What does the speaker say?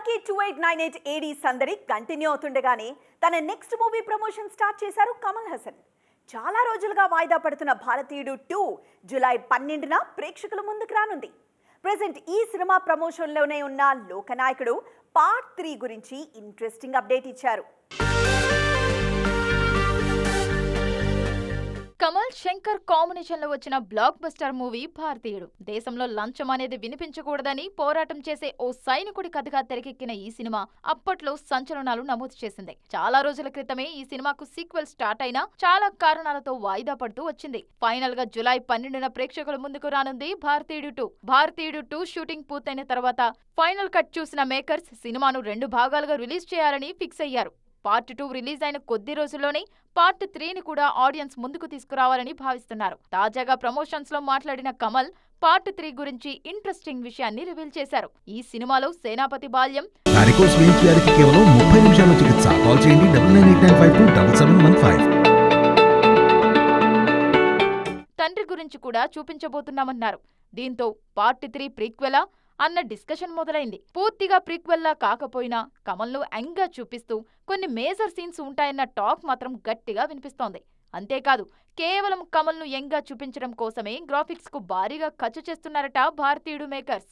కల్కి 2898 ఏడీ సందడి కంటిన్యూ అవుతుండగానే తన నెక్స్ట్ మూవీ ప్రమోషన్ స్టార్ట్ చేశారు కమల్ హాసన్. చాలా రోజులుగా వాయిదా పడుతున్న భారతీయుడు 2 జూలై 12న ప్రేక్షకుల ముందుకు రానుంది. ప్రెజెంట్ ఈ సినిమా ప్రమోషన్లోనే ఉన్న లోకనాయకుడు పార్ట్ 3 గురించి ఇంట్రెస్టింగ్ అప్డేట్ ఇచ్చారు. కమల్ శంకర్ కాంబినేషన్ లో వచ్చిన బ్లాక్ బస్టర్ మూవీ భారతీయుడు. దేశంలో లంచం అనేది వినిపించకూడదని పోరాటం చేసే ఓ సైనికుడి కథగా తెరకెక్కిన ఈ సినిమా అప్పట్లో సంచలనాలు నమోదు చేసింది. చాలా రోజుల క్రితమే ఈ సినిమాకు సీక్వెల్ స్టార్ట్ అయినా చాలా కారణాలతో వాయిదా పడుతూ వచ్చింది. ఫైనల్ గా జూలై 12న ప్రేక్షకుల ముందుకు రానుంది భారతీయుడు 2. భారతీయుడు 2 షూటింగ్ పూర్తయిన తర్వాత ఫైనల్ కట్ చూసిన మేకర్స్ సినిమాను 2 భాగాలుగా రిలీజ్ చేయాలని ఫిక్స్ అయ్యారు. పార్ట్ 2 రిలీజ్ అయిన కొద్ది రోజుల్లోనే పార్ట్ 3ని కూడా ఆడియన్స్ ముందుకు తీసుకురావాలని భావిస్తున్నారు. తాజాగా ప్రమోషన్స్ లో మాట్లాడిన కమల్ పార్ట్ 3 గురించి ఇంట్రెస్టింగ్ విషయాన్ని రివీల్ చేశారు. ఈ సినిమాలో సేనాపతి బాల్యం, కేవలం 30 నిమిషాల చికిత్స. కాల్ చేయండి 9989527715. తండ్రి గురించి కూడా చూపించబోతున్నామన్నారు. దీంతో పార్ట్ 3 ప్రీక్వెలా అన్న డిస్కషన్ మొదలైంది. పూర్తిగా ప్రీక్వెల్లా కాకపోయినా కమల్ను యంగ్ గా చూపిస్తూ కొన్ని మేజర్ సీన్స్ ఉంటాయన్న టాక్ మాత్రం గట్టిగా వినిపిస్తోంది. అంతేకాదు, కేవలం కమల్ను యంగ్ గా చూపించడం కోసమే గ్రాఫిక్స్ కు భారీగా ఖర్చు చేస్తున్నారట భారతీయుడు మేకర్స్.